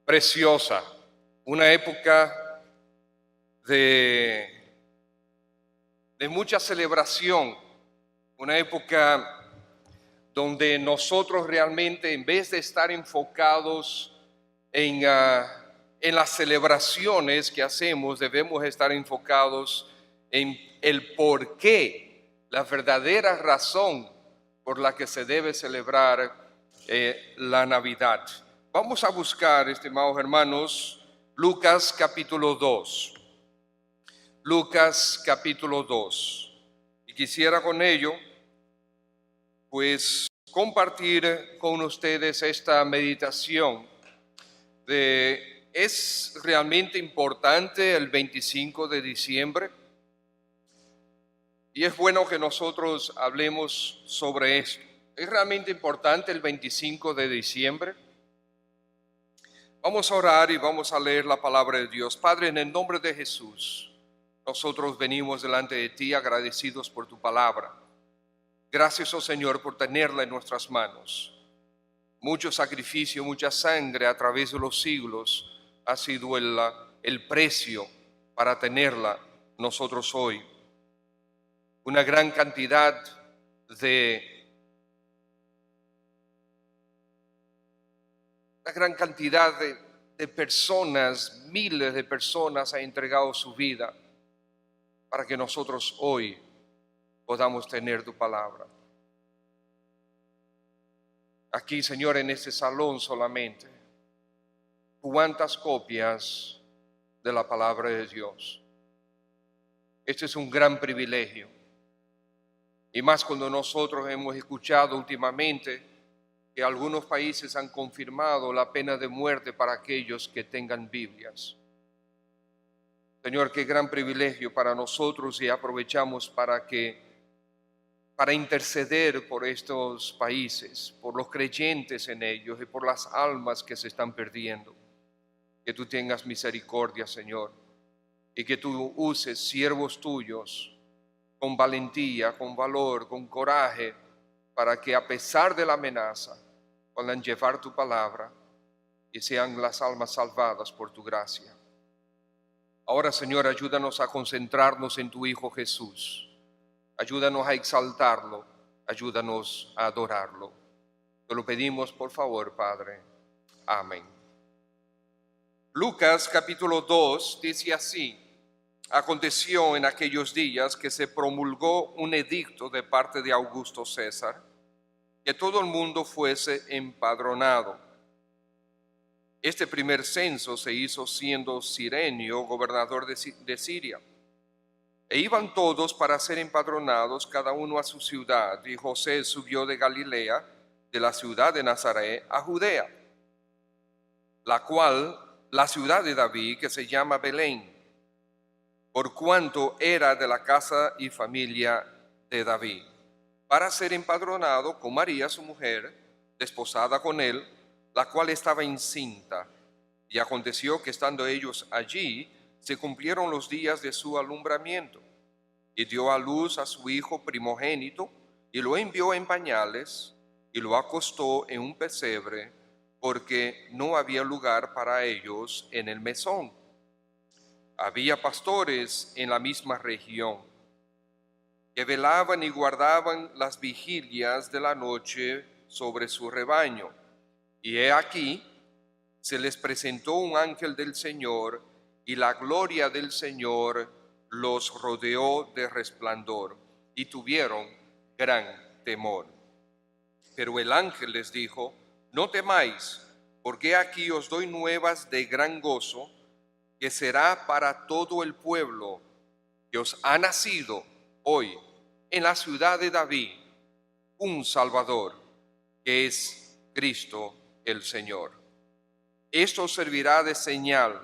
preciosa, una época de mucha celebración, una época donde nosotros realmente, en vez de estar enfocados en las celebraciones que hacemos, debemos estar enfocados en el por qué, la verdadera razón por la que se debe celebrar la Navidad. Vamos a buscar, estimados hermanos, Lucas capítulo 2. Lucas capítulo 2. Y quisiera con ello, pues, compartir con ustedes esta meditación ¿es realmente importante el 25 de diciembre? Y es bueno que nosotros hablemos sobre esto. ¿Es realmente importante el 25 de diciembre? Vamos a orar y vamos a leer la palabra de Dios. Padre, en el nombre de Jesús, nosotros venimos delante de ti agradecidos por tu palabra. Gracias, oh Señor, por tenerla en nuestras manos. Mucho sacrificio, mucha sangre a través de los siglos ha sido el precio para tenerla nosotros hoy. Una gran cantidad de personas, miles de personas han entregado su vida para que nosotros hoy podamos tener tu palabra. Aquí, Señor, en este salón solamente, ¿cuántas copias de la palabra de Dios? Este es un gran privilegio. Y más cuando nosotros hemos escuchado últimamente que algunos países han confirmado la pena de muerte para aquellos que tengan Biblias. Señor, qué gran privilegio para nosotros, y aprovechamos para interceder por estos países, por los creyentes en ellos y por las almas que se están perdiendo. Que tú tengas misericordia, Señor, y que tú uses siervos tuyos con valentía, con valor, con coraje, para que a pesar de la amenaza puedan llevar tu palabra y sean las almas salvadas por tu gracia. Ahora, Señor, ayúdanos a concentrarnos en tu Hijo Jesús. Ayúdanos a exaltarlo, ayúdanos a adorarlo. Te lo pedimos, por favor, Padre. Amén. Lucas capítulo 2 dice así: aconteció en aquellos días que se promulgó un edicto de parte de Augusto César, que todo el mundo fuese empadronado. Este primer censo se hizo siendo Cirenio gobernador de Siria. E iban todos para ser empadronados, cada uno a su ciudad, y José subió de Galilea, de la ciudad de Nazaret, a Judea, la ciudad de David, que se llama Belén, por cuanto era de la casa y familia de David, para ser empadronado con María su mujer, desposada con él, la cual estaba encinta. Y aconteció que estando ellos allí, se cumplieron los días de su alumbramiento, y dio a luz a su hijo primogénito, y lo envió en pañales, y lo acostó en un pesebre, porque no había lugar para ellos en el mesón. Había pastores en la misma región, que velaban y guardaban las vigilias de la noche sobre su rebaño. Y he aquí, se les presentó un ángel del Señor, y la gloria del Señor los rodeó de resplandor, y tuvieron gran temor. Pero el ángel les dijo: no temáis, porque aquí os doy nuevas de gran gozo, que será para todo el pueblo, que os ha nacido hoy en la ciudad de David un Salvador, que es Cristo el Señor. Esto os servirá de señal: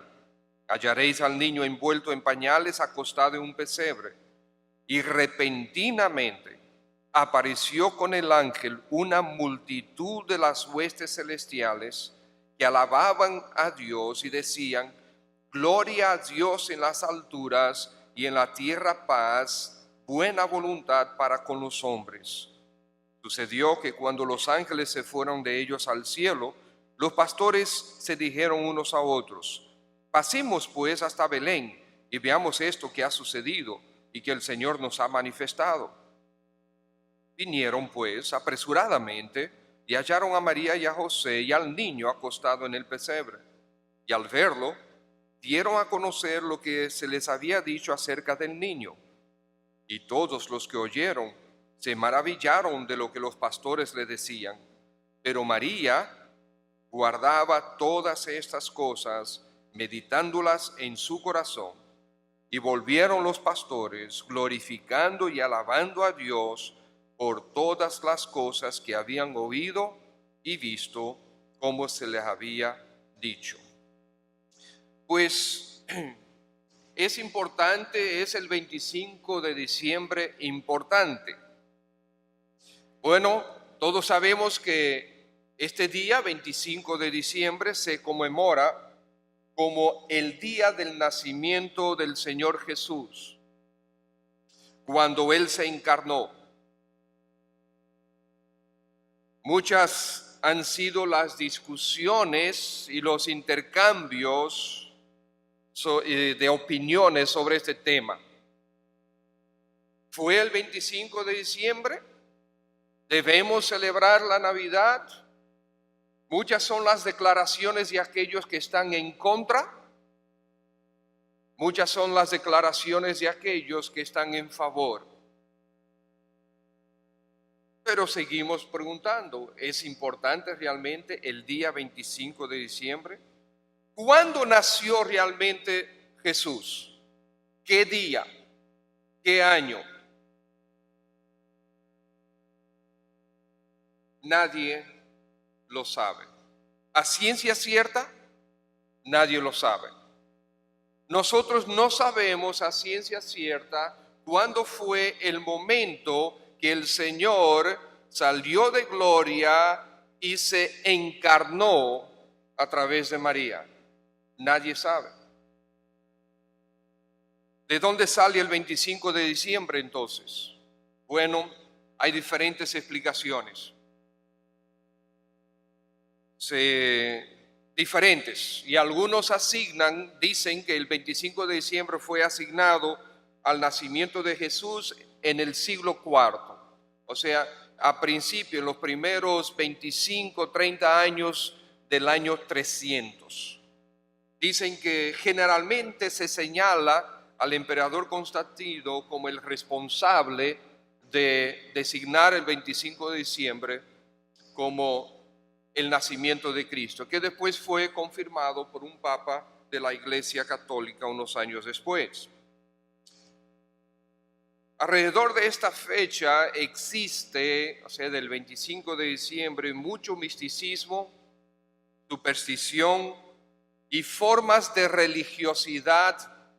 hallaréis al niño envuelto en pañales, acostado en un pesebre. Y repentinamente apareció con el ángel una multitud de las huestes celestiales, que alababan a Dios y decían: gloria a Dios en las alturas, y en la tierra paz, buena voluntad para con los hombres. Sucedió que cuando los ángeles se fueron de ellos al cielo, los pastores se dijeron unos a otros: pasemos pues hasta Belén y veamos esto que ha sucedido y que el Señor nos ha manifestado. Vinieron pues apresuradamente y hallaron a María y a José y al niño acostado en el pesebre. Y al verlo, dieron a conocer lo que se les había dicho acerca del niño. Y todos los que oyeron se maravillaron de lo que los pastores le decían. Pero María guardaba todas estas cosas, meditándolas en su corazón. Y volvieron los pastores, glorificando y alabando a Dios por todas las cosas que habían oído y visto, como se les había dicho. Pues es importante, es el 25 de diciembre importante. Bueno, todos sabemos que este día, 25 de diciembre, se conmemora como el día del nacimiento del Señor Jesús, cuando Él se encarnó. Muchas han sido las discusiones y los intercambios de opiniones sobre este tema. ¿Fue el 25 de diciembre? ¿Debemos celebrar la Navidad? Muchas son las declaraciones de aquellos que están en contra. Muchas son las declaraciones de aquellos que están en favor. Pero seguimos preguntando, ¿es importante realmente el día 25 de diciembre? ¿Cuándo nació realmente Jesús? ¿Qué día? ¿Qué año? Nadie lo sabe. A ciencia cierta, nadie lo sabe. Nosotros no sabemos a ciencia cierta cuándo fue el momento que el Señor salió de gloria y se encarnó a través de María. Nadie sabe. ¿De dónde sale el 25 de diciembre entonces? Bueno, hay diferentes explicaciones. Diferentes, y algunos dicen que el 25 de diciembre fue asignado al nacimiento de Jesús en el siglo IV, o sea, a principio, en los primeros 25, 30 años del año 300. Dicen que generalmente se señala al emperador Constantino como el responsable de designar el 25 de diciembre como el nacimiento de Cristo, que después fue confirmado por un papa de la Iglesia Católica unos años después. Alrededor de esta fecha existe, o sea, del 25 de diciembre, mucho misticismo, superstición y formas de religiosidad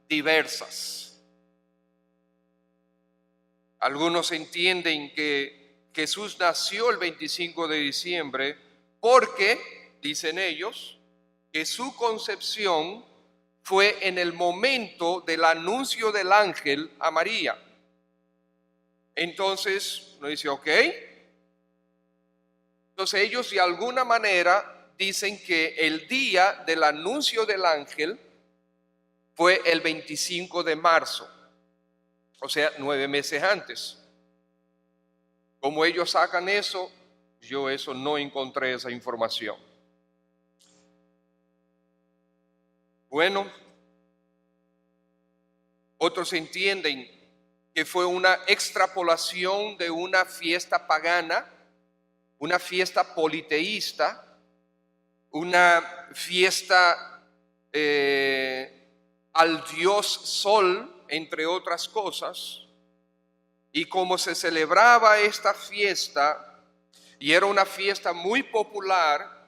diversas. Algunos entienden que Jesús nació el 25 de diciembre porque, dicen ellos, que su concepción fue en el momento del anuncio del ángel a María. Entonces, uno dice, ok. Entonces ellos de alguna manera dicen que el día del anuncio del ángel fue el 25 de marzo, o sea, 9 meses antes. Como ellos sacan eso, yo no encontré esa información. Bueno, otros entienden que fue una extrapolación de una fiesta pagana, una fiesta politeísta, una fiesta al dios Sol, entre otras cosas. Y como se celebraba esta fiesta, y era una fiesta muy popular,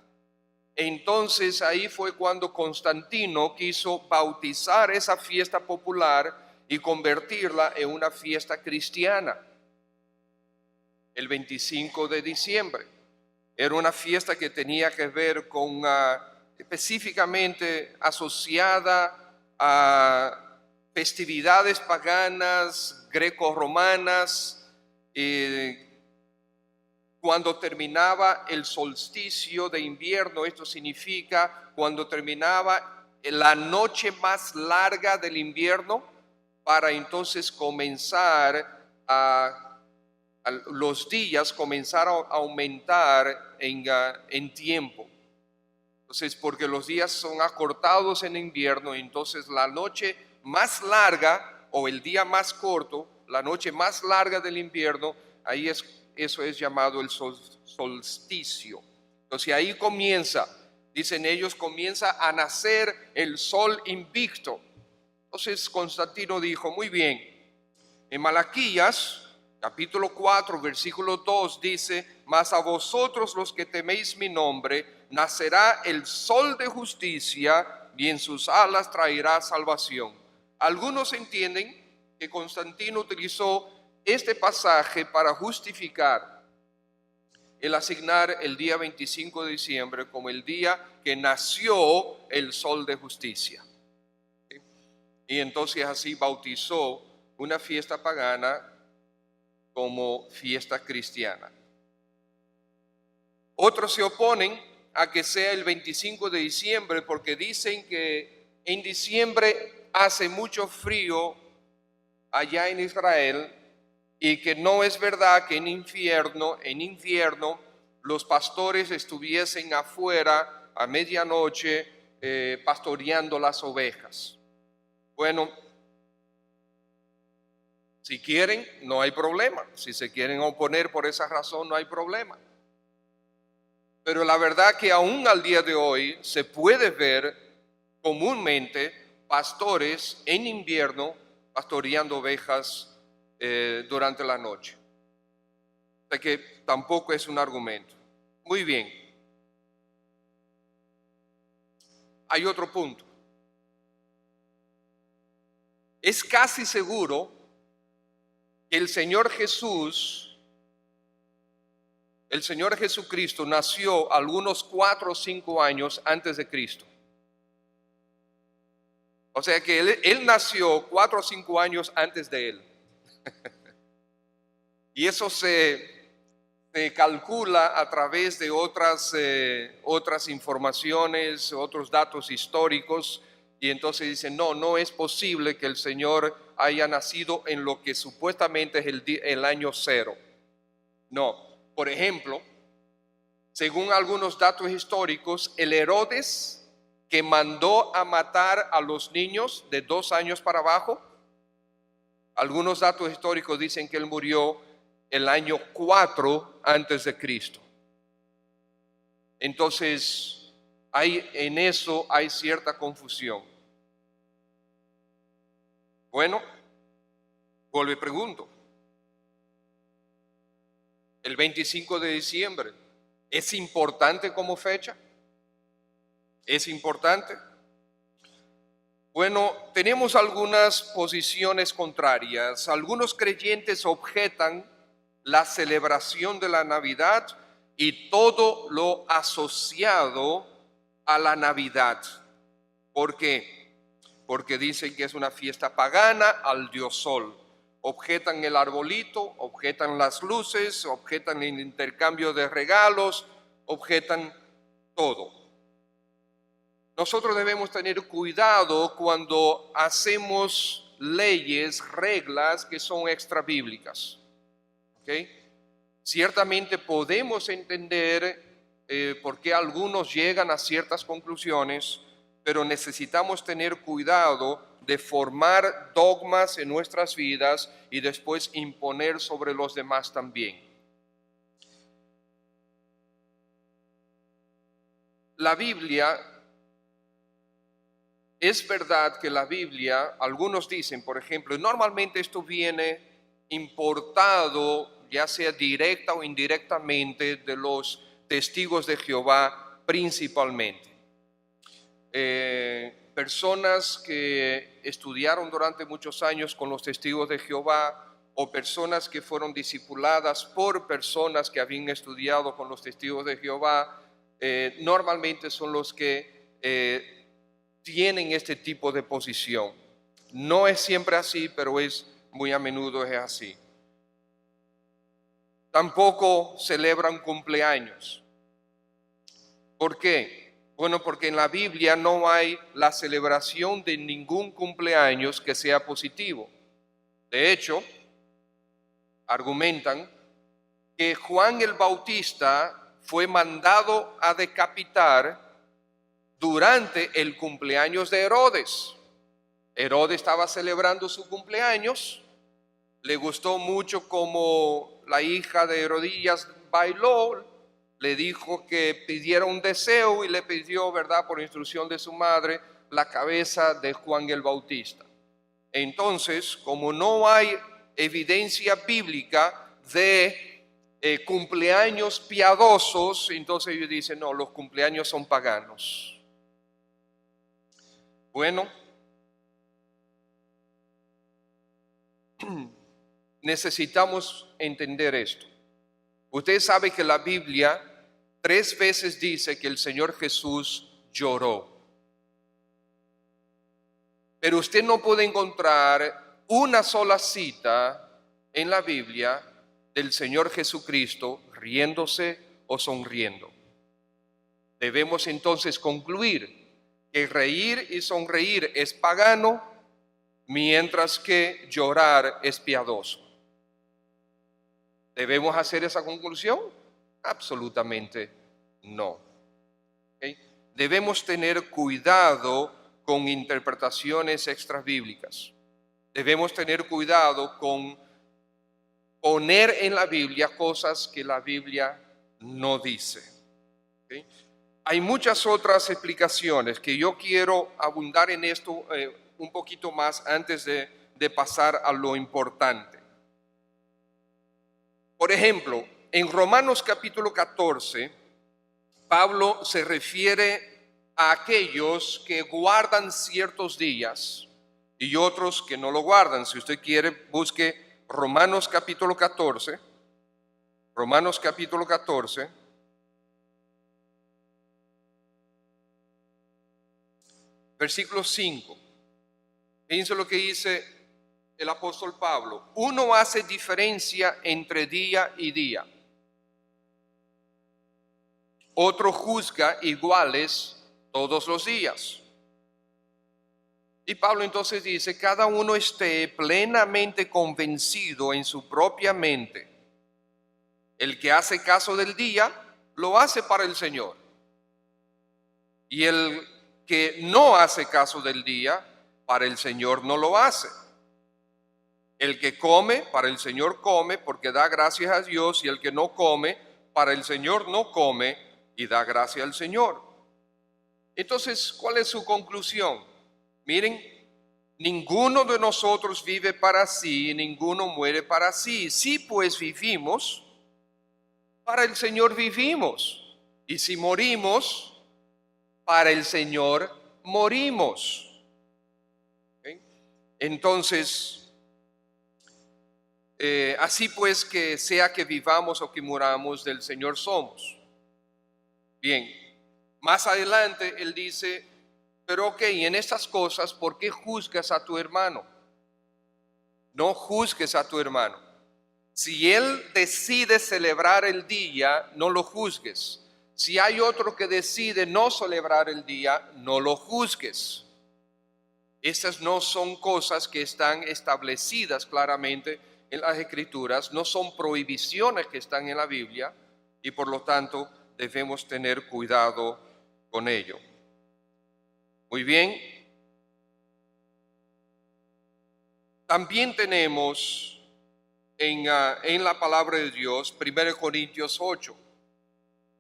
entonces ahí fue cuando Constantino quiso bautizar esa fiesta popular y convertirla en una fiesta cristiana. El 25 de diciembre era una fiesta que tenía que ver con específicamente asociada a festividades paganas, greco-romanas, cuando terminaba el solsticio de invierno. Esto significa cuando terminaba la noche más larga del invierno, para entonces comenzar los días comenzaron a aumentar en tiempo. Entonces, porque los días son acortados en invierno, entonces la noche más larga o el día más corto, la noche más larga del invierno, eso es llamado el solsticio. Entonces ahí comienza, dicen ellos, comienza a nacer el sol invicto. Entonces Constantino dijo, muy bien, en Malaquías capítulo 4, versículo 2 dice, mas a vosotros los que teméis mi nombre, nacerá el sol de justicia y en sus alas traerá salvación. Algunos entienden que Constantino utilizó este pasaje para justificar el asignar el día 25 de diciembre como el día que nació el sol de justicia. Y entonces así bautizó una fiesta pagana como fiesta cristiana. Otros se oponen a que sea el 25 de diciembre porque dicen que en diciembre hace mucho frío allá en Israel y que no es verdad que en invierno los pastores estuviesen afuera a medianoche pastoreando las ovejas. Bueno, si quieren, no hay problema. Si se quieren oponer por esa razón, no hay problema. Pero la verdad que aún al día de hoy se puede ver comúnmente pastores en invierno pastoreando ovejas durante la noche. O sea que tampoco es un argumento. Muy bien. Hay otro punto. Es casi seguro que el Señor Jesucristo nació algunos 4 o 5 años antes de Cristo. O sea que él nació 4 o 5 años antes de él. Y eso se calcula a través de otras informaciones, otros datos históricos. Y entonces dicen, no es posible que el Señor haya nacido en lo que supuestamente es el año 0. No, por ejemplo, según algunos datos históricos, el Herodes que mandó a matar a los niños de 2 años para abajo, algunos datos históricos dicen que él murió el año 4 antes de Cristo. Entonces, en eso hay cierta confusión. Bueno, vuelvo y pregunto. El 25 de diciembre, ¿es importante como fecha? ¿Es importante? Bueno, tenemos algunas posiciones contrarias. Algunos creyentes objetan la celebración de la Navidad y todo lo asociado a la Navidad. ¿Por qué? Porque dicen que es una fiesta pagana al dios Sol. Objetan el arbolito, objetan las luces, objetan el intercambio de regalos, objetan todo. Nosotros debemos tener cuidado cuando hacemos leyes, reglas que son extra bíblicas. ¿Okay? Ciertamente podemos entender por qué algunos llegan a ciertas conclusiones, pero necesitamos tener cuidado de formar dogmas en nuestras vidas y después imponer sobre los demás también. La Biblia, es verdad que la Biblia, algunos dicen, por ejemplo, normalmente esto viene importado, ya sea directa o indirectamente, de los testigos de Jehová principalmente. Personas que estudiaron durante muchos años con los testigos de Jehová o personas que fueron discipuladas por personas que habían estudiado con los testigos de Jehová, normalmente son los que tienen este tipo de posición. No es siempre así, pero muy a menudo es así. tampoco celebran cumpleaños. ¿Por qué? Bueno, porque en la Biblia no hay la celebración de ningún cumpleaños que sea positivo. De hecho, argumentan que Juan el Bautista fue mandado a decapitar durante el cumpleaños de Herodes. Herodes estaba celebrando su cumpleaños, le gustó mucho como la hija de Herodías bailó, le dijo que pidiera un deseo y le pidió, ¿verdad?, por instrucción de su madre, la cabeza de Juan el Bautista. Entonces, como no hay evidencia bíblica de cumpleaños piadosos, entonces ellos dicen, no, los cumpleaños son paganos. Bueno, necesitamos entender esto. Usted sabe que la Biblia 3 veces dice que el Señor Jesús lloró. Pero usted no puede encontrar una sola cita en la Biblia del Señor Jesucristo riéndose o sonriendo. Debemos entonces concluir que reír y sonreír es pagano, mientras que llorar es piadoso. ¿Debemos hacer esa conclusión? Absolutamente no. ¿Okay? Debemos tener cuidado con interpretaciones extrabíblicas. Debemos tener cuidado con poner en la Biblia cosas que la Biblia no dice. ¿Okay? Hay muchas otras explicaciones que yo quiero abundar en esto un poquito más antes de pasar a lo importante. Por ejemplo, en Romanos capítulo 14, Pablo se refiere a aquellos que guardan ciertos días y otros que no lo guardan. Si usted quiere, busque Romanos capítulo 14. Romanos capítulo 14. Versículo 5. Fíjense lo que dice el apóstol Pablo. Uno hace diferencia entre día y día. Otro juzga iguales todos los días. Y Pablo entonces dice, cada uno esté plenamente convencido en su propia mente. El que hace caso del día, lo hace para el Señor. Y el que no hace caso del día, para el Señor no lo hace. El que come, para el Señor come, porque da gracias a Dios, y el que no come, para el Señor no come, y da gracias al Señor. Entonces, ¿cuál es su conclusión? Miren, ninguno de nosotros vive para sí, ninguno muere para sí. Si pues vivimos, para el Señor vivimos. Y si morimos, para el Señor morimos. ¿Okay? Entonces, así pues que sea que vivamos o que muramos, del Señor somos. Bien, más adelante él dice, pero ok, en estas cosas, ¿por qué juzgas a tu hermano? No juzgues a tu hermano. Si él decide celebrar el día, no lo juzgues. Si hay otro que decide no celebrar el día, no lo juzgues. Estas no son cosas que están establecidas claramente en las Escrituras, no son prohibiciones que están en la Biblia y por lo tanto debemos tener cuidado con ello. Muy bien. También tenemos en la palabra de Dios 1 Corintios 8.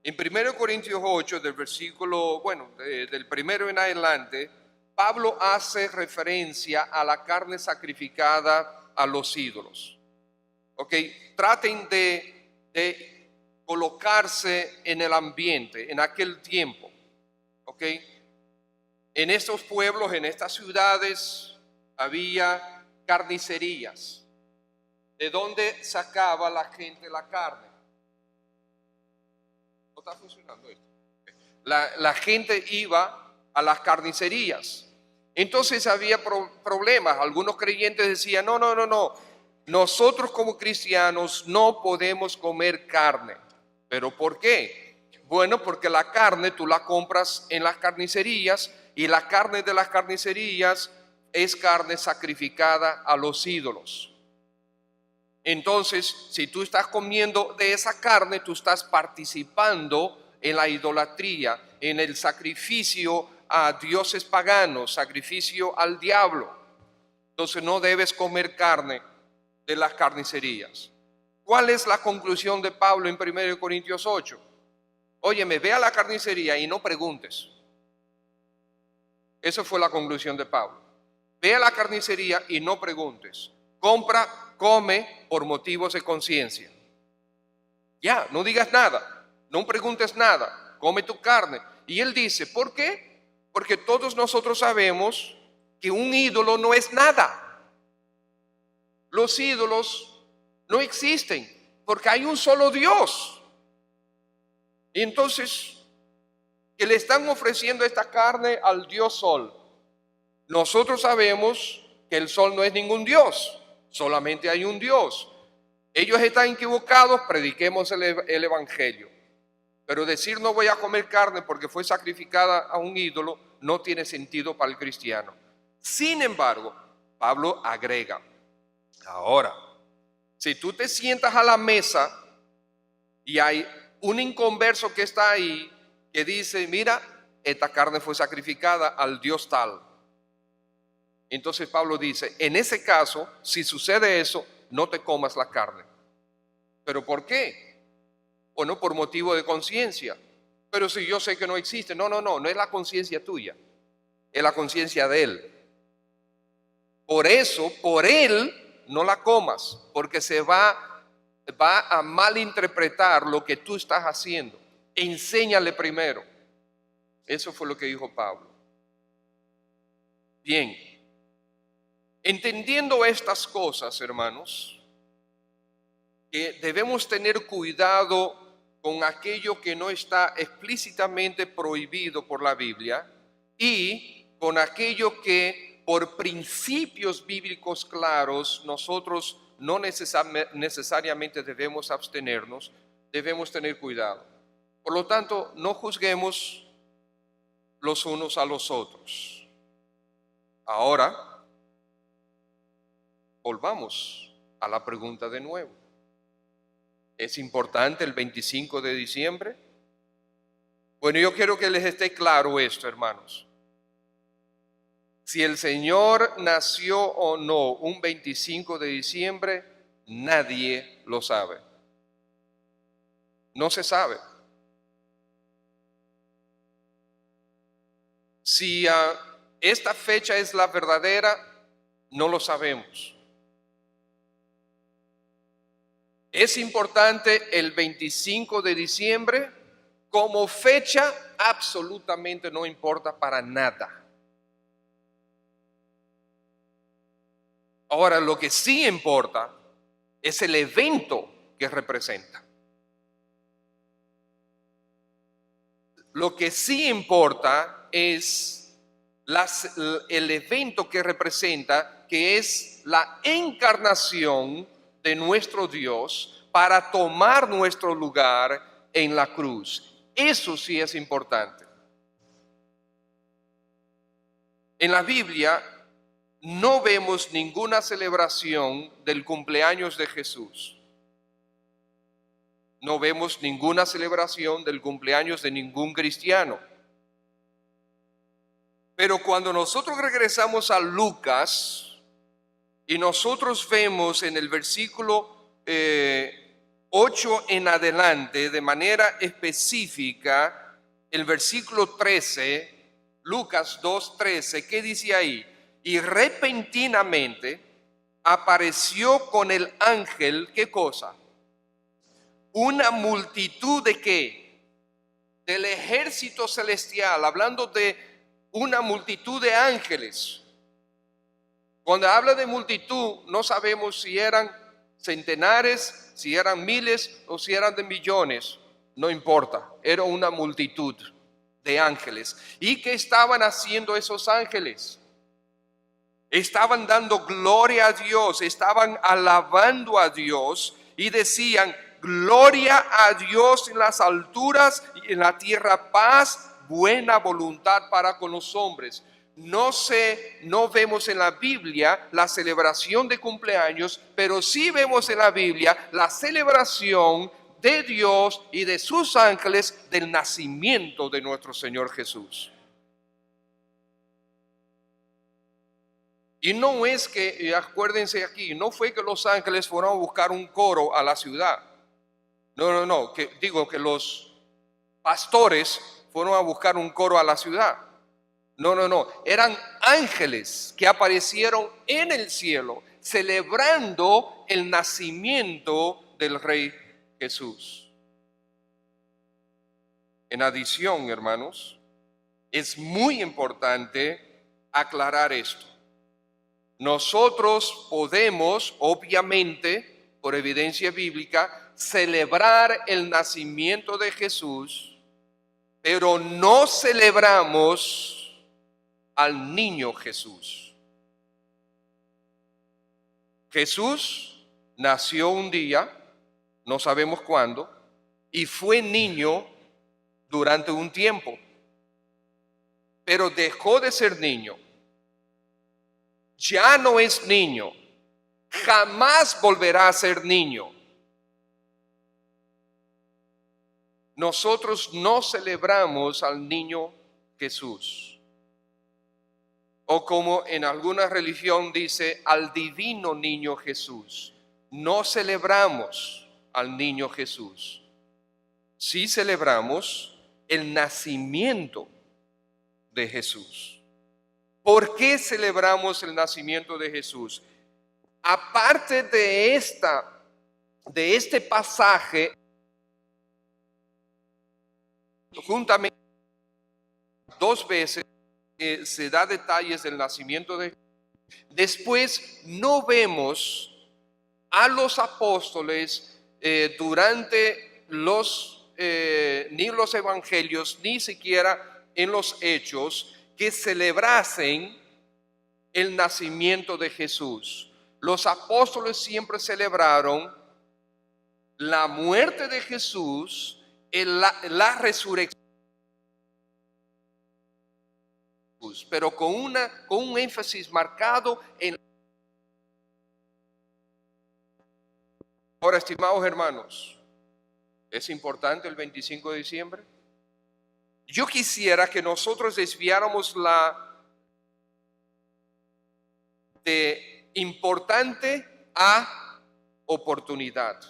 En 1 Corintios 8, del versículo, del primero en adelante, Pablo hace referencia a la carne sacrificada a los ídolos. Ok, traten de colocarse en el ambiente, en aquel tiempo. Ok, en estos pueblos, en estas ciudades, había carnicerías. ¿De dónde sacaba la gente la carne? ¿No está funcionando esto? La gente iba a las carnicerías. Entonces había problemas. Algunos creyentes decían, no. nosotros como cristianos no podemos comer carne. ¿Pero por qué? Bueno, porque la carne tú la compras en las carnicerías y la carne de las carnicerías es carne sacrificada a los ídolos. Entonces, si tú estás comiendo de esa carne, tú estás participando en la idolatría, en el sacrificio a dioses paganos, sacrificio al diablo. Entonces no debes comer carne de las carnicerías. ¿Cuál es la conclusión de Pablo en 1 Corintios 8? Óyeme, ve a la carnicería y no preguntes. Esa fue la conclusión de Pablo. Ve a la carnicería y no preguntes. Compra, come por motivos de conciencia. Ya, no digas nada, no preguntes nada, come tu carne. Y él dice, ¿por qué? Porque todos nosotros sabemos que un ídolo no es nada. Los ídolos no existen porque hay un solo Dios. Y entonces, que le están ofreciendo esta carne al Dios Sol. Nosotros sabemos que el Sol no es ningún Dios, solamente hay un Dios. Ellos están equivocados, prediquemos el Evangelio. Pero decir no voy a comer carne porque fue sacrificada a un ídolo no tiene sentido para el cristiano. Sin embargo, Pablo agrega, ahora, si tú te sientas a la mesa y hay un inconverso que está ahí que dice, mira, esta carne fue sacrificada al Dios tal. Entonces Pablo dice, en ese caso, si sucede eso, no te comas la carne. ¿Pero por qué? Bueno, por motivo de conciencia. Pero si yo sé que no existe, no es la conciencia tuya, es la conciencia de él. Por eso, por él, no la comas, porque se va a malinterpretar lo que tú estás haciendo. Enséñale primero. Eso fue lo que dijo Pablo. Bien, entendiendo estas cosas, hermanos, que debemos tener cuidado con aquello que no está explícitamente prohibido por la Biblia y con aquello que por principios bíblicos claros nosotros no necesariamente debemos abstenernos, debemos tener cuidado. Por lo tanto, no juzguemos los unos a los otros. Ahora, volvamos a la pregunta de nuevo. ¿Es importante el 25 de diciembre? Bueno, yo quiero que les esté claro esto, hermanos. Si el Señor nació o no un 25 de diciembre, nadie lo sabe. No se sabe. Si esta fecha es la verdadera, no lo sabemos. Es importante el 25 de diciembre, como fecha absolutamente no importa para nada. Ahora, lo que sí importa es el evento que representa. Lo que sí importa es el evento que representa, que es la encarnación de nuestro Dios para tomar nuestro lugar en la cruz. Eso sí es importante. En la Biblia no vemos ninguna celebración del cumpleaños de Jesús. No vemos ninguna celebración del cumpleaños de ningún cristiano. Pero cuando nosotros regresamos a Lucas y nosotros vemos en el versículo 8 en adelante, de manera específica, el versículo 13, Lucas 2:13, ¿qué dice ahí? Y repentinamente apareció con el ángel, ¿qué cosa? Una multitud de ¿qué? Del ejército celestial, hablando de una multitud de ángeles. Cuando habla de multitud, no sabemos si eran centenares, si eran miles o si eran de millones. No importa, era una multitud de ángeles. ¿Y qué estaban haciendo esos ángeles? estaban dando gloria a Dios, estaban alabando a Dios y decían: gloria a Dios en las alturas y en la tierra paz, buena voluntad para con los hombres. No vemos en la Biblia la celebración de cumpleaños, pero sí vemos en la Biblia la celebración de Dios y de sus ángeles del nacimiento de nuestro Señor Jesús. Y no es que, acuérdense aquí, no fue que los ángeles fueron a buscar un coro a la ciudad. No, digo que los pastores fueron a buscar un coro a la ciudad. No, eran ángeles que aparecieron en el cielo celebrando el nacimiento del Rey Jesús. En adición, hermanos, es muy importante aclarar esto. Nosotros podemos, obviamente, por evidencia bíblica, celebrar el nacimiento de Jesús, pero no celebramos al niño Jesús. Jesús nació un día, no sabemos cuándo, y fue niño durante un tiempo, pero dejó de ser niño. Ya no es niño, jamás volverá a ser niño. Nosotros no celebramos al niño Jesús. O como en alguna religión dice, al divino niño Jesús. No celebramos al niño Jesús. Sí celebramos el nacimiento de Jesús. ¿Por qué celebramos el nacimiento de Jesús? Aparte de este pasaje, juntamente 2 veces se da detalles del nacimiento de Jesús. Después no vemos a los apóstoles durante ni los evangelios, ni siquiera en los hechos, que celebrasen el nacimiento de Jesús. Los apóstoles siempre celebraron la muerte de Jesús, la resurrección, pero con un énfasis marcado en... Ahora, estimados hermanos, ¿es importante el 25 de diciembre? Yo quisiera que nosotros desviáramos de importante a oportunidad.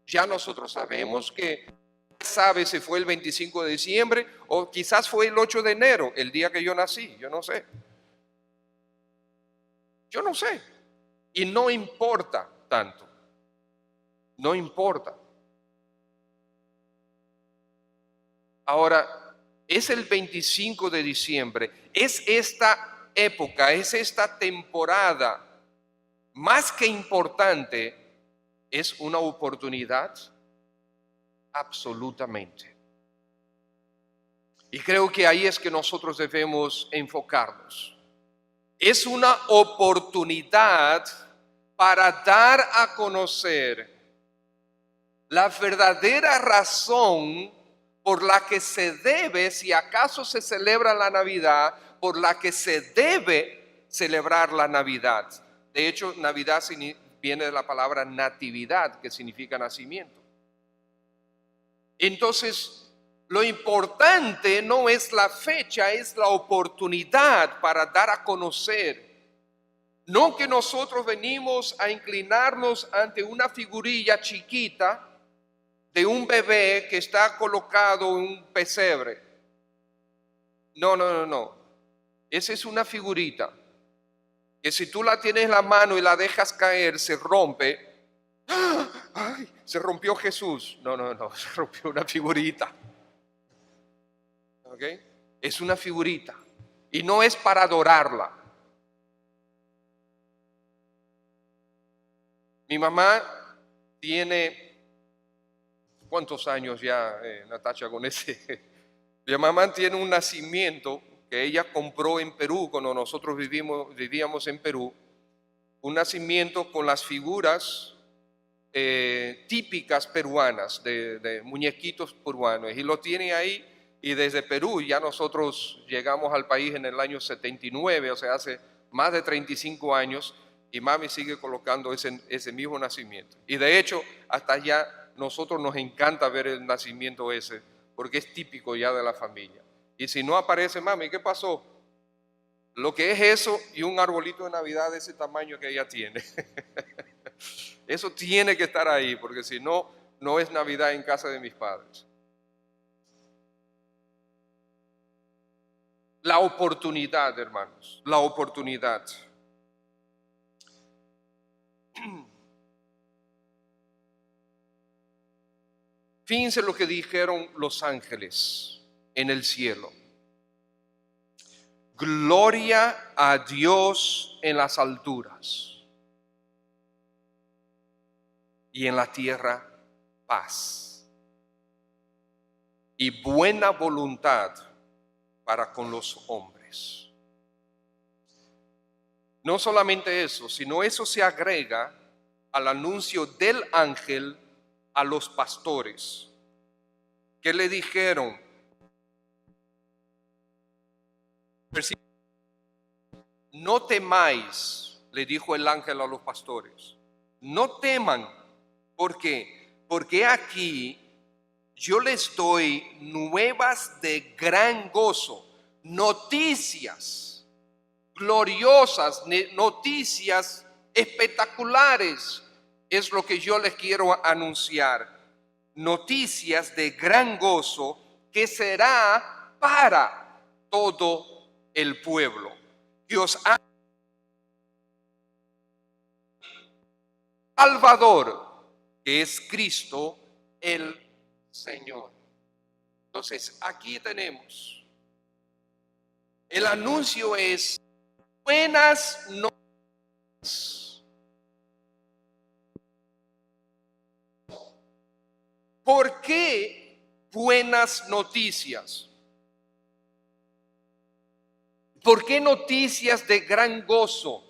Ya nosotros sabemos que, sabe si fue el 25 de diciembre o quizás fue el 8 de enero, el día que yo nací, yo no sé. Y no importa tanto, no importa. Ahora, es el 25 de diciembre, es esta época, es esta temporada más que importante, es una oportunidad, absolutamente. Y creo que ahí es que nosotros debemos enfocarnos. Es una oportunidad para dar a conocer la verdadera razón por la que se debe, si acaso se celebra la Navidad, por la que se debe celebrar la Navidad. De hecho, Navidad viene de la palabra natividad, que significa nacimiento. Entonces, lo importante no es la fecha, es la oportunidad para dar a conocer. No que nosotros venimos a inclinarnos ante una figurilla chiquita de un bebé que está colocado en un pesebre. No. Esa es una figurita que si tú la tienes en la mano y la dejas caer, se rompe. ¡Ay! Se rompió Jesús. No, se rompió una figurita. ¿Ok? Es una figurita. Y no es para adorarla. Mi mamá tiene... ¿Cuántos años ya, Natacha, con ese? Mi mamá tiene un nacimiento que ella compró en Perú cuando nosotros vivíamos en Perú, un nacimiento con las figuras típicas peruanas, de muñequitos peruanos, y lo tiene ahí. Y desde Perú ya nosotros llegamos al país en el año 79, o sea, hace más de 35 años, y mami sigue colocando ese mismo nacimiento. Y de hecho, hasta allá nosotros nos encanta ver el nacimiento ese, porque es típico ya de la familia. Y si no aparece, mami, ¿qué pasó? Lo que es eso y un arbolito de Navidad de ese tamaño que ella tiene. Eso tiene que estar ahí, porque si no, no es Navidad en casa de mis padres. La oportunidad, hermanos, la oportunidad. Fíjense lo que dijeron los ángeles en el cielo. Gloria a Dios en las alturas y en la tierra paz y buena voluntad para con los hombres. No solamente eso, sino eso se agrega al anuncio del ángel a los pastores, que le dijeron, no temáis, le dijo el ángel a los pastores, no teman. ¿Por qué? Porque aquí yo les doy nuevas de gran gozo, noticias gloriosas, noticias espectaculares, es lo que yo les quiero anunciar. Noticias de gran gozo que será para todo el pueblo. Dios ha Salvador, que es Cristo el Señor. Entonces, aquí tenemos. El anuncio es buenas noticias. ¿Por qué buenas noticias? ¿Por qué noticias de gran gozo?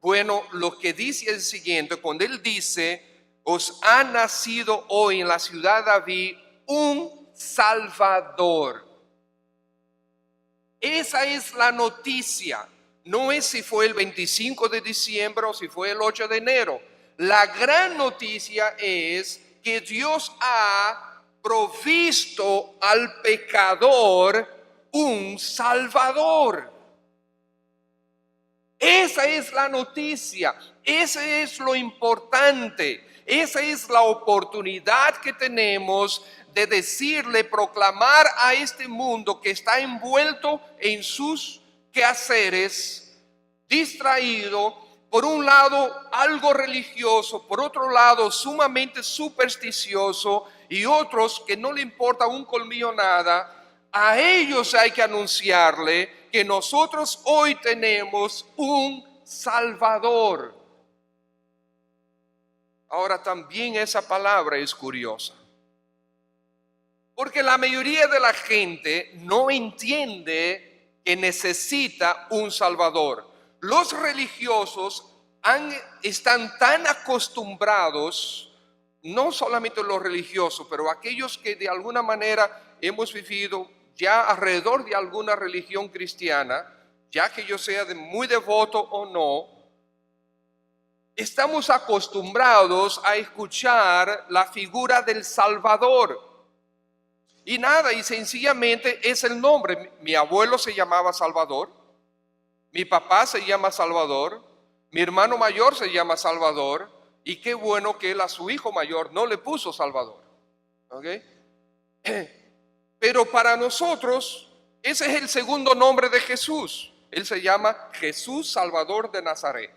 Bueno, lo que dice es el siguiente, cuando él dice, os ha nacido hoy en la ciudad de David un Salvador. Esa es la noticia. No es si fue el 25 de diciembre o si fue el 8 de enero. La gran noticia es que Dios ha provisto al pecador un Salvador. Esa es la noticia, ese es lo importante, esa es la oportunidad que tenemos de decirle, proclamar a este mundo que está envuelto en sus quehaceres, distraído, por un lado algo religioso, por otro lado sumamente supersticioso y otros que no le importa un colmillo nada. A ellos hay que anunciarle que nosotros hoy tenemos un Salvador. Ahora también esa palabra es curiosa, porque la mayoría de la gente no entiende que necesita un Salvador. Los religiosos están tan acostumbrados, no solamente los religiosos, pero aquellos que de alguna manera hemos vivido ya alrededor de alguna religión cristiana, ya que yo sea muy devoto o no, estamos acostumbrados a escuchar la figura del Salvador. Y nada, y sencillamente es el nombre. Mi abuelo se llamaba Salvador, mi papá se llama Salvador, mi hermano mayor se llama Salvador, y qué bueno que él a su hijo mayor no le puso Salvador. ¿Okay? Pero para nosotros, ese es el segundo nombre de Jesús. Él se llama Jesús Salvador de Nazaret.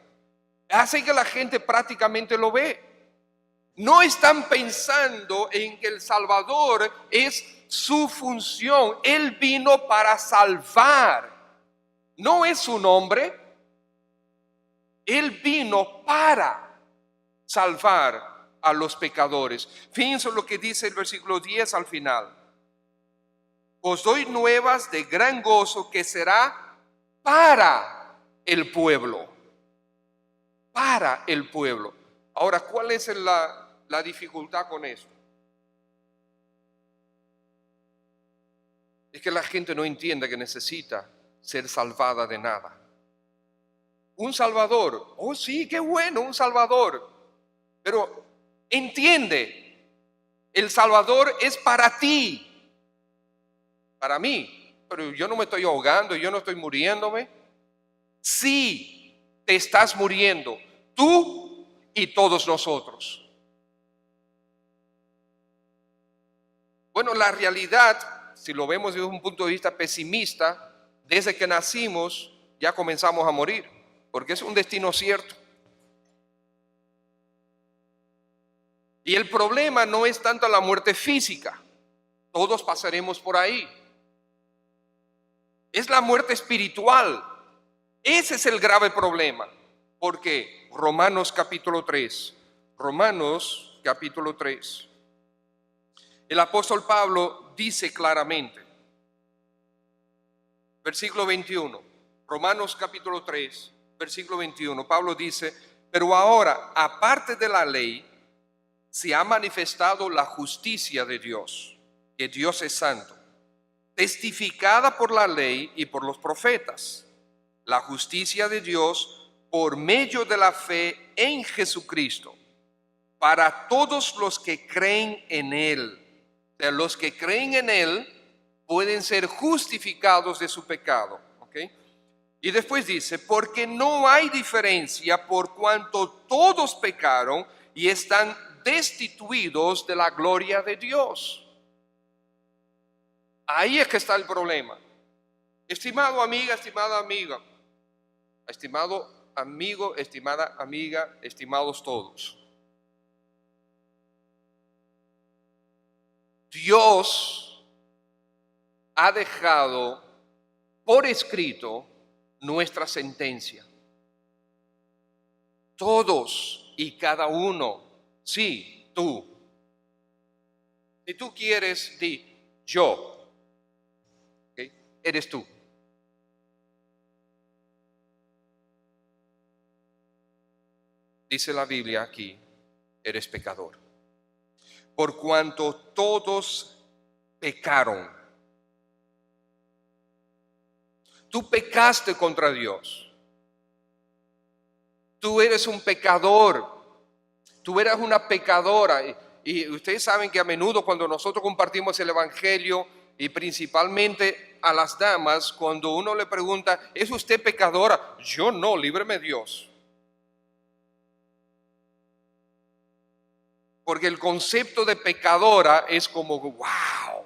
Así que la gente prácticamente lo ve. No están pensando en que el Salvador es su función. Él vino para salvar. No es su nombre. Él vino para salvar a los pecadores. Fíjense lo que dice el versículo 10 al final. os doy nuevas de gran gozo que será para el pueblo. Para el pueblo. Ahora, ¿cuál es la dificultad con esto? Es que la gente no entiende que necesita ser salvada de nada. Un salvador, oh sí, qué bueno, un salvador. Pero entiende, el salvador es para ti, para mí. Pero yo no me estoy ahogando, yo no estoy muriéndome. Sí, te estás muriendo, tú y todos nosotros. Bueno, la realidad, si lo vemos desde un punto de vista pesimista, desde que nacimos ya comenzamos a morir, porque es un destino cierto. Y el problema no es tanto la muerte física, todos pasaremos por ahí. Es la muerte espiritual. Ese es el grave problema. Porque Romanos capítulo 3, el apóstol Pablo dice claramente, versículo 21, Romanos capítulo 3, versículo 21, Pablo dice, pero ahora, aparte de la ley, se ha manifestado la justicia de Dios, que Dios es santo, testificada por la ley y por los profetas, la justicia de Dios por medio de la fe en Jesucristo, para todos los que creen en Él. O sea, los que creen en Él pueden ser justificados de su pecado. ¿Okay? Y después dice, porque no hay diferencia por cuanto todos pecaron y están destituidos de la gloria de Dios. Ahí es que está el problema. Estimado amiga, estimada amiga, estimado amigo, estimada amiga, estimados todos. Dios ha dejado por escrito nuestra sentencia. Todos y cada uno, sí, tú. Si tú quieres, di yo. ¿Okay? Eres tú. Dice la Biblia aquí, eres pecador. Por cuanto todos pecaron. Tú pecaste contra Dios. Tú eres un pecador. Tú eres una pecadora. Y ustedes saben que a menudo cuando nosotros compartimos el evangelio, y principalmente a las damas, cuando uno le pregunta, ¿es usted pecadora? Yo no, líbreme Dios. Porque el concepto de pecadora es como, wow.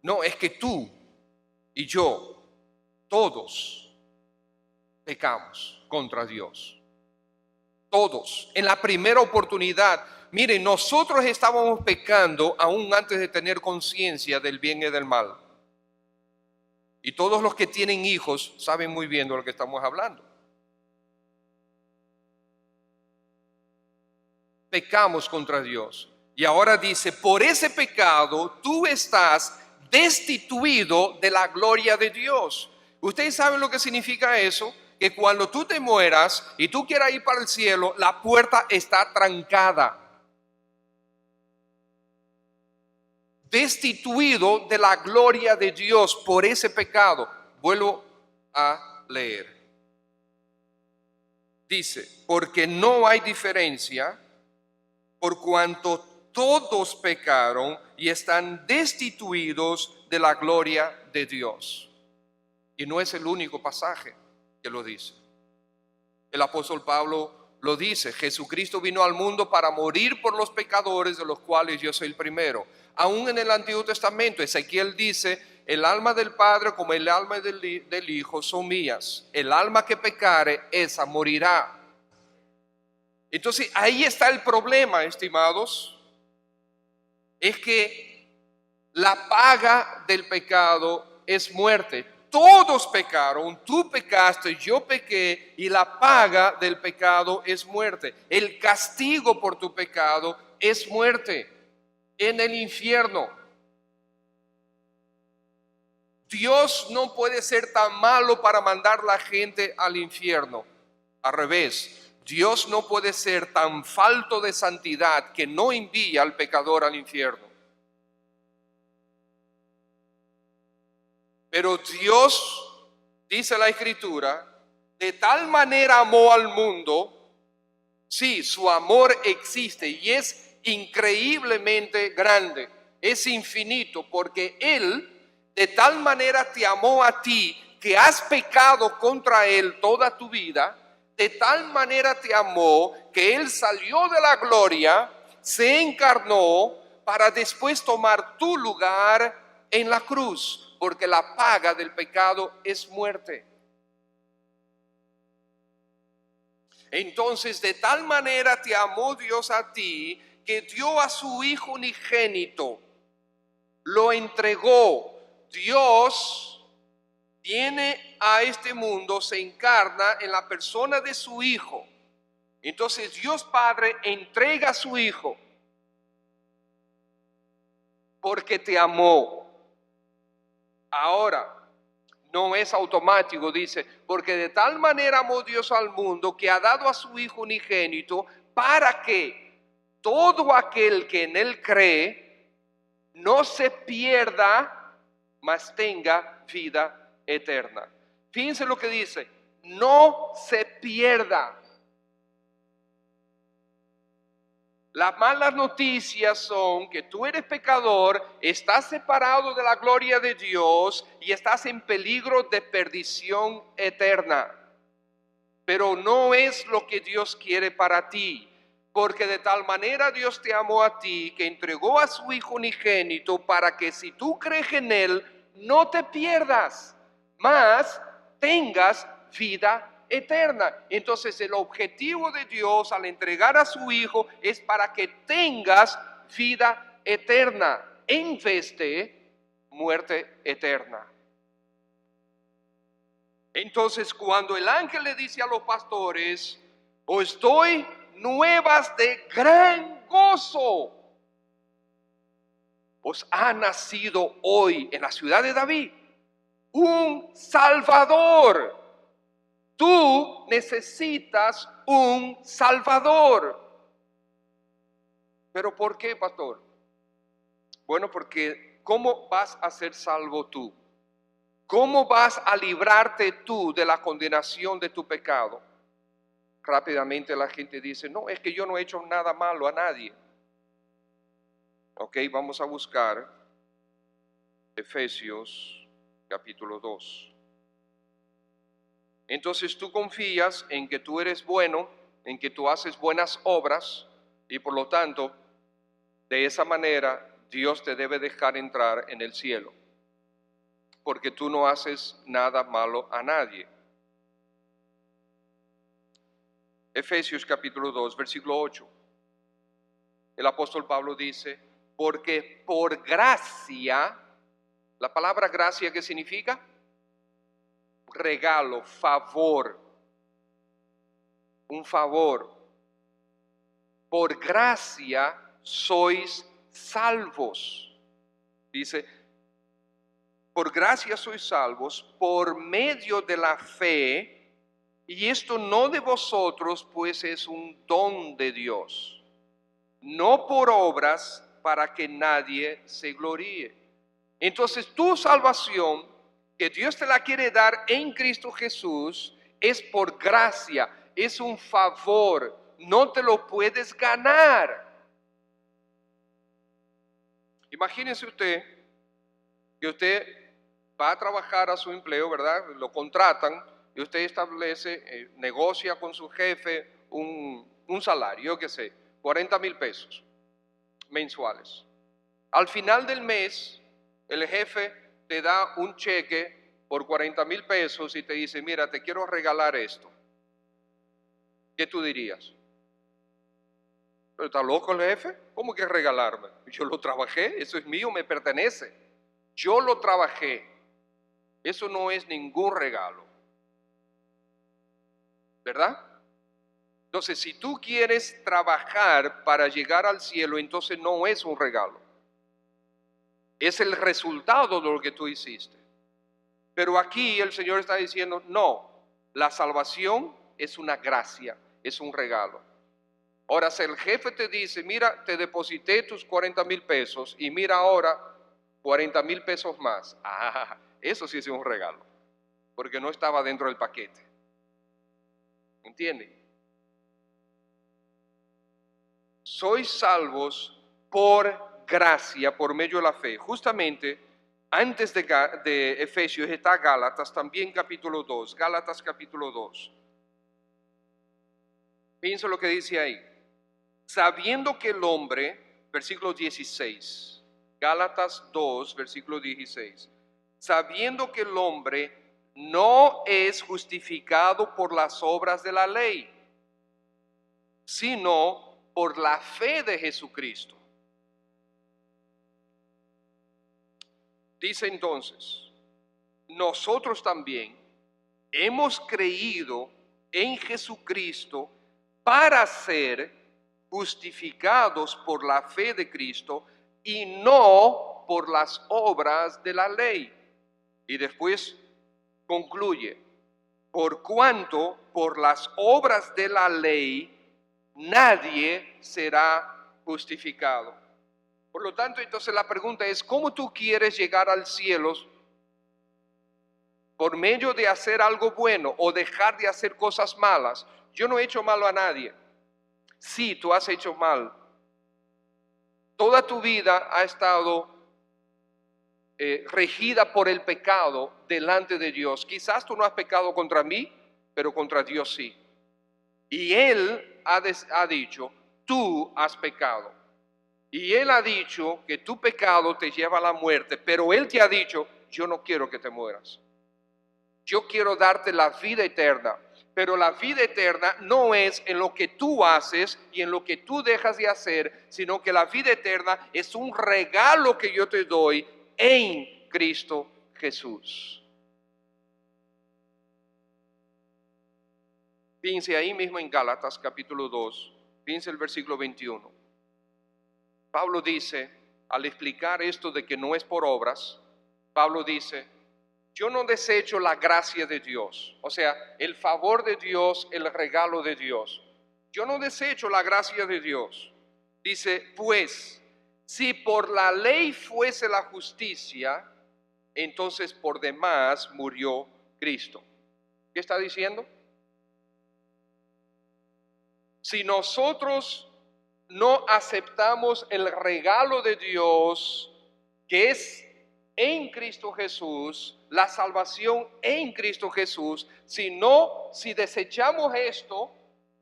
No, es que tú y yo, todos pecamos contra Dios. Todos, en la primera oportunidad. Miren, nosotros estábamos pecando aún antes de tener conciencia del bien y del mal. Y todos los que tienen hijos saben muy bien de lo que estamos hablando. Pecamos contra Dios. Y ahora dice, por ese pecado tú estás destituido de la gloria de Dios. ¿Ustedes saben lo que significa eso? Que cuando tú te mueras y tú quieras ir para el cielo, la puerta está trancada. Destituido de la gloria de Dios por ese pecado. Vuelvo a leer. Dice, porque no hay diferencia por cuanto todos pecaron y están destituidos de la gloria de Dios. Y no es el único pasaje que lo dice. El apóstol Pablo lo dice, Jesucristo vino al mundo para morir por los pecadores, de los cuales yo soy el primero. Aún en el Antiguo Testamento, Ezequiel dice, el alma del Padre como el alma del Hijo son mías. El alma que pecare, esa morirá. Entonces ahí está el problema, estimados, es que la paga del pecado es muerte. Todos pecaron, tú pecaste, yo pequé, y la paga del pecado es muerte. El castigo por tu pecado es muerte en el infierno. Dios no puede ser tan malo para mandar la gente al infierno. Al revés, Dios no puede ser tan falto de santidad que no envía al pecador al infierno. Pero Dios, dice la Escritura, de tal manera amó al mundo. Sí, su amor existe y es increíblemente grande, es infinito, porque Él de tal manera te amó a ti que has pecado contra Él toda tu vida, de tal manera te amó que Él salió de la gloria, se encarnó para después tomar tu lugar en la cruz, porque la paga del pecado es muerte. Entonces, de tal manera te amó Dios a ti, que dio a su Hijo unigénito, lo entregó. Dios viene a este mundo, se encarna en la persona de su Hijo. Entonces, Dios Padre entrega a su Hijo porque te amó. Ahora, no es automático, dice, porque de tal manera amó Dios al mundo que ha dado a su Hijo unigénito para que todo aquel que en Él cree no se pierda, mas tenga vida eterna. Fíjense lo que dice, no se pierda. Las malas noticias son que tú eres pecador, estás separado de la gloria de Dios y estás en peligro de perdición eterna. Pero no es lo que Dios quiere para ti, porque de tal manera Dios te amó a ti que entregó a su Hijo unigénito para que si tú crees en Él, no te pierdas, mas tengas vida eterna. Entonces el objetivo de Dios al entregar a su Hijo es para que tengas vida eterna en vez de muerte eterna. Entonces cuando el ángel le dice a los pastores, os doy nuevas de gran gozo, os ha nacido hoy en la ciudad de David un Salvador. Tú necesitas un Salvador. ¿Pero por qué, pastor? Bueno, porque ¿cómo vas a ser salvo tú? ¿Cómo vas a librarte tú de la condenación de tu pecado? Rápidamente la gente dice, no, es que yo no he hecho nada malo a nadie. Ok, vamos a buscar Efesios capítulo 2. Entonces tú confías en que tú eres bueno, en que tú haces buenas obras y por lo tanto, de esa manera Dios te debe dejar entrar en el cielo, porque tú no haces nada malo a nadie. Efesios capítulo 2, versículo 8. El apóstol Pablo dice, porque por gracia, la palabra gracia, ¿qué significa? Regalo, favor, un favor. Por gracia sois salvos. Dice, por gracia sois salvos por medio de la fe, y esto no de vosotros, pues es un don de Dios, no por obras para que nadie se gloríe. Entonces tu salvación, que Dios te la quiere dar en Cristo Jesús, es por gracia, es un favor, no te lo puedes ganar. Imagínese usted que usted va a trabajar a su empleo, ¿verdad? Lo contratan y usted establece, negocia con su jefe un salario, yo qué sé, 40,000 pesos mensuales. Al final del mes, el jefe te da un cheque por 40,000 pesos y te dice, mira, te quiero regalar esto. ¿Qué tú dirías? ¿Pero está loco el jefe? ¿Cómo que regalarme? Yo lo trabajé, eso es mío, me pertenece. Yo lo trabajé. Eso no es ningún regalo. ¿Verdad? Entonces, si tú quieres trabajar para llegar al cielo, entonces no es un regalo. Es el resultado de lo que tú hiciste. Pero aquí el Señor está diciendo, no, la salvación es una gracia, es un regalo. Ahora, si el jefe te dice, mira, te deposité tus 40,000 pesos y mira ahora 40,000 pesos más. Ah, eso sí es un regalo, porque no estaba dentro del paquete. ¿Entienden? Sois salvos por gracia, por medio de la fe. Justamente antes de Efesios está Gálatas, también capítulo 2. Gálatas capítulo 2. Piensa lo que dice ahí. Sabiendo que el hombre, versículo 16. Gálatas 2, versículo 16. Sabiendo que el hombre no es justificado por las obras de la ley, sino por la fe de Jesucristo. Dice entonces, nosotros también hemos creído en Jesucristo para ser justificados por la fe de Cristo y no por las obras de la ley. Y después concluye, por cuanto por las obras de la ley nadie será justificado. Por lo tanto, entonces la pregunta es, ¿cómo tú quieres llegar al cielo? ¿Por medio de hacer algo bueno o dejar de hacer cosas malas? Yo no he hecho malo a nadie. Sí, tú has hecho mal. Toda tu vida ha estado regida por el pecado delante de Dios. Quizás tú no has pecado contra mí, pero contra Dios sí. Y Él ha dicho, tú has pecado. Y Él ha dicho que tu pecado te lleva a la muerte, pero Él te ha dicho, yo no quiero que te mueras. Yo quiero darte la vida eterna, pero la vida eterna no es en lo que tú haces y en lo que tú dejas de hacer, sino que la vida eterna es un regalo que yo te doy en Cristo Jesús. Fíjense ahí mismo en Gálatas capítulo 2, fíjense el versículo 21. Pablo dice, al explicar esto de que no es por obras, Pablo dice, yo no desecho la gracia de Dios, o sea, el favor de Dios, el regalo de Dios. Yo no desecho la gracia de Dios. Dice, pues, si por la ley fuese la justicia, entonces por demás murió Cristo. ¿Qué está diciendo? Si nosotros no aceptamos el regalo de Dios, que es en Cristo Jesús, la salvación en Cristo Jesús, si desechamos esto,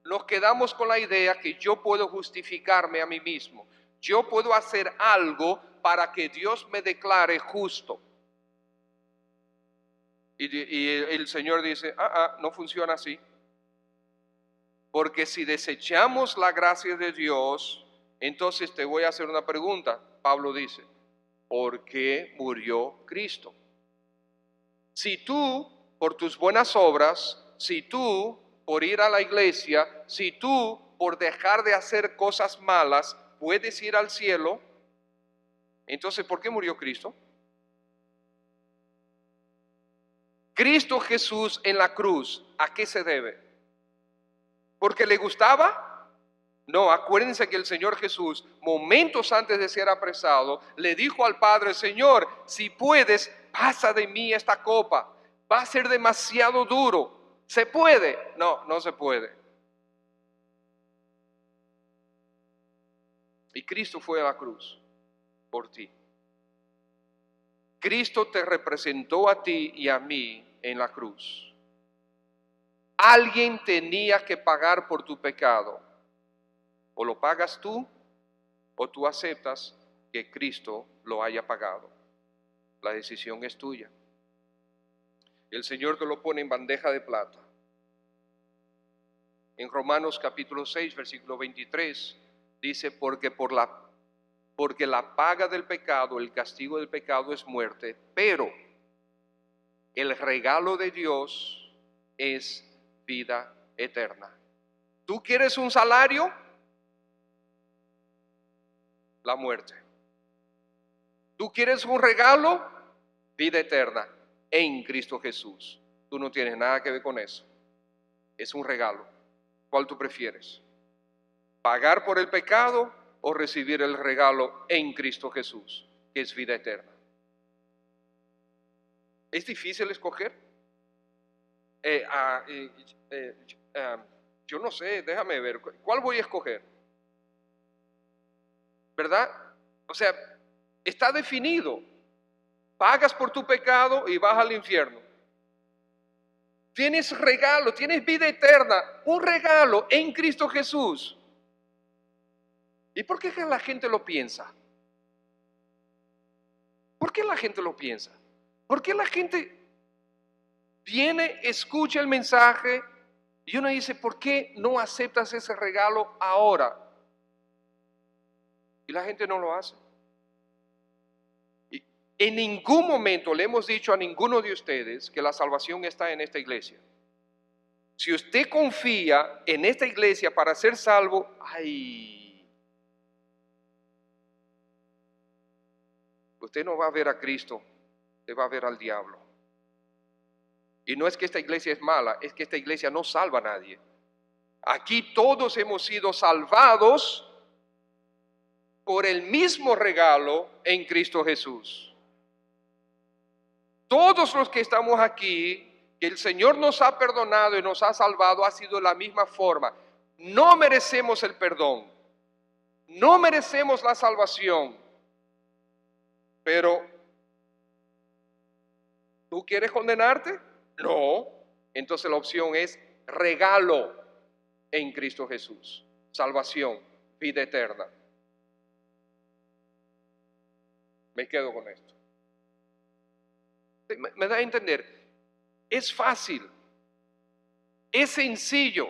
nos quedamos con la idea que yo puedo justificarme a mí mismo. Yo puedo hacer algo para que Dios me declare justo. Y el Señor dice, no funciona así. Porque si desechamos la gracia de Dios, entonces te voy a hacer una pregunta. Pablo dice, ¿por qué murió Cristo? Si tú, por tus buenas obras, si tú, por ir a la iglesia, si tú, por dejar de hacer cosas malas, puedes ir al cielo, entonces, ¿por qué murió Cristo? Cristo Jesús en la cruz, ¿a qué se debe? ¿Porque le gustaba? No, acuérdense que el Señor Jesús, momentos antes de ser apresado, le dijo al Padre, Señor, si puedes, pasa de mí esta copa. Va a ser demasiado duro. ¿Se puede? No, no se puede. Y Cristo fue a la cruz por ti. Cristo te representó a ti y a mí en la cruz. Alguien tenía que pagar por tu pecado. O lo pagas tú, o tú aceptas que Cristo lo haya pagado. La decisión es tuya. El Señor te lo pone en bandeja de plata. En Romanos capítulo 6, versículo 23, dice, porque la paga del pecado, el castigo del pecado es muerte, pero el regalo de Dios es vida eterna. ¿Tú quieres un salario? La muerte. ¿Tú quieres un regalo? Vida eterna en Cristo Jesús. Tú no tienes nada que ver con eso. Es un regalo. ¿Cuál tú prefieres? ¿Pagar por el pecado o recibir el regalo en Cristo Jesús, que es vida eterna? ¿Es difícil escoger? Yo no sé, déjame ver. ¿Cuál voy a escoger? ¿Verdad? O sea, está definido. Pagas por tu pecado y vas al infierno. Tienes regalo, tienes vida eterna, un regalo en Cristo Jesús. ¿Y por qué la gente lo piensa? ¿Por qué la gente lo piensa? ¿Por qué la gente viene, escucha el mensaje y uno dice, ¿por qué no aceptas ese regalo ahora? Y la gente no lo hace. Y en ningún momento le hemos dicho a ninguno de ustedes que la salvación está en esta iglesia. Si usted confía en esta iglesia para ser salvo, usted no va a ver a Cristo, usted va a ver al diablo. Y no es que esta iglesia es mala, es que esta iglesia no salva a nadie. Aquí todos hemos sido salvados por el mismo regalo en Cristo Jesús. Todos los que estamos aquí, que el Señor nos ha perdonado y nos ha salvado, ha sido de la misma forma. No merecemos el perdón, no merecemos la salvación, pero ¿tú quieres condenarte? No. Entonces la opción es regalo en Cristo Jesús, salvación, vida eterna. Me quedo con esto. Me da a entender, es fácil, es sencillo.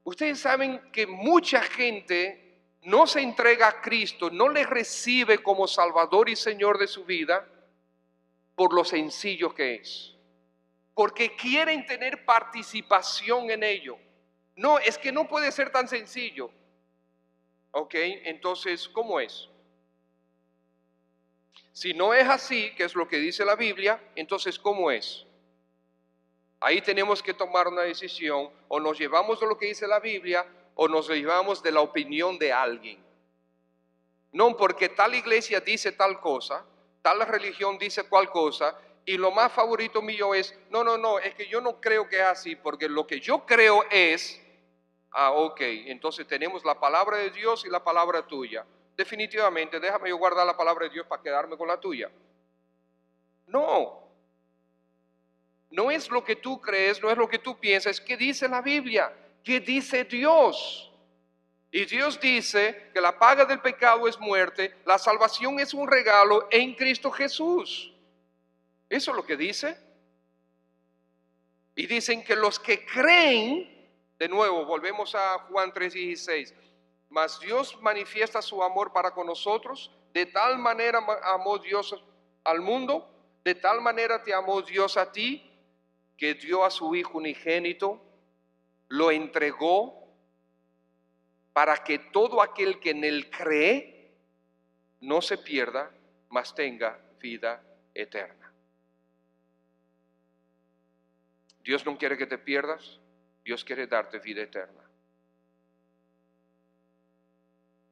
Ustedes saben que mucha gente no se entrega a Cristo, no le recibe como Salvador y Señor de su vida por lo sencillo que es, porque quieren tener participación en ello. No, es que no puede ser tan sencillo. Ok, entonces, ¿cómo es? Si no es así, que es lo que dice la Biblia, entonces ¿cómo es? Ahí tenemos que tomar una decisión, o nos llevamos de lo que dice la Biblia, o nos llevamos de la opinión de alguien. No porque tal iglesia dice tal cosa, tal religión dice cual cosa, y lo más favorito mío es, no, es que yo no creo que es así, porque lo que yo creo es, ok, entonces tenemos la palabra de Dios y la palabra tuya. Definitivamente, déjame yo guardar la palabra de Dios para quedarme con la tuya. No es lo que tú crees, no es lo que tú piensas, ¿qué dice la Biblia? ¿Qué dice Dios? Y Dios dice que la paga del pecado es muerte, la salvación es un regalo en Cristo Jesús. Eso es lo que dice. Y dicen que los que creen, de nuevo, volvemos a Juan 3:16, mas Dios manifiesta su amor para con nosotros, de tal manera amó Dios al mundo, de tal manera te amó Dios a ti, que dio a su Hijo unigénito, lo entregó para que todo aquel que en él cree no se pierda, mas tenga vida eterna. Dios no quiere que te pierdas, Dios quiere darte vida eterna.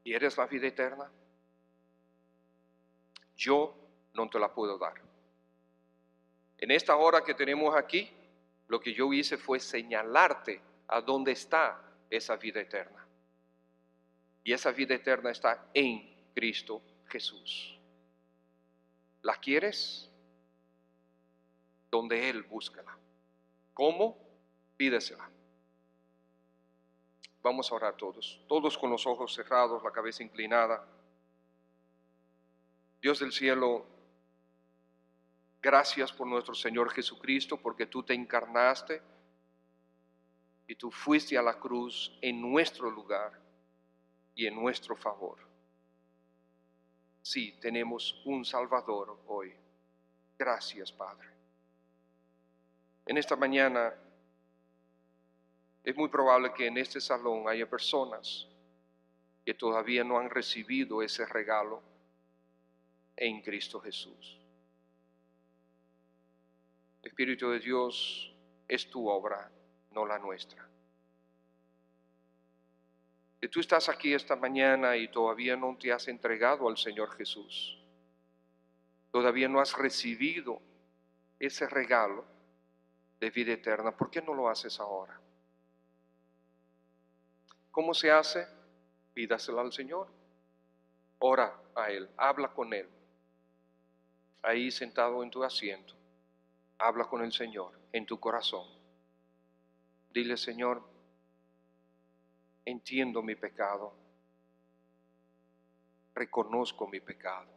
¿Quieres la vida eterna? Yo no te la puedo dar. En esta hora que tenemos aquí, lo que yo hice fue señalarte a dónde está esa vida eterna. Y esa vida eterna está en Cristo Jesús. ¿La quieres? Donde Él, búscala. ¿Cómo? Pídesela. Vamos a orar todos con los ojos cerrados, la cabeza inclinada. Dios del cielo, gracias por nuestro Señor Jesucristo, porque tú te encarnaste y tú fuiste a la cruz en nuestro lugar y en nuestro favor. Sí, tenemos un Salvador hoy. Gracias, Padre. En esta mañana Es muy probable que en este salón haya personas que todavía no han recibido ese regalo en Cristo Jesús. Espíritu de Dios, es tu obra, no la nuestra. Si tú estás aquí esta mañana y todavía no te has entregado al Señor Jesús, todavía no has recibido ese regalo de vida eterna, ¿por qué no lo haces ahora? ¿Cómo se hace? Pídaselo al Señor. Ora a Él, habla con Él. Ahí sentado en tu asiento, habla con el Señor en tu corazón. Dile, Señor, entiendo mi pecado, reconozco mi pecado.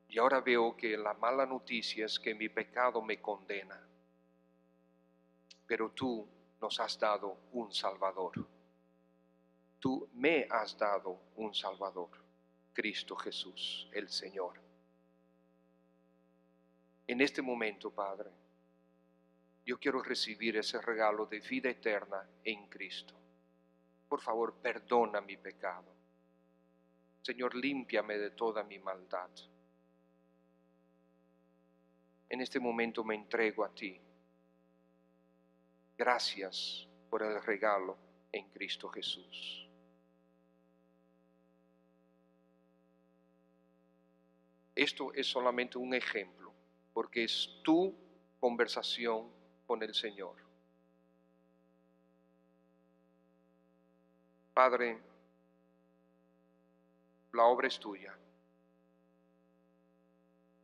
Y ahora veo que la mala noticia es que mi pecado me condena. Pero tú nos has dado un Salvador. Tú me has dado un Salvador, Cristo Jesús, el Señor. En este momento, Padre, yo quiero recibir ese regalo de vida eterna en Cristo. Por favor, perdona mi pecado. Señor, límpiame de toda mi maldad. En este momento me entrego a ti. Gracias por el regalo en Cristo Jesús. Esto es solamente un ejemplo, porque es tu conversación con el Señor. Padre, la obra es tuya.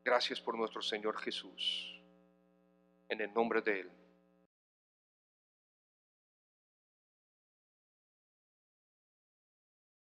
Gracias por nuestro Señor Jesús. En el nombre de Él.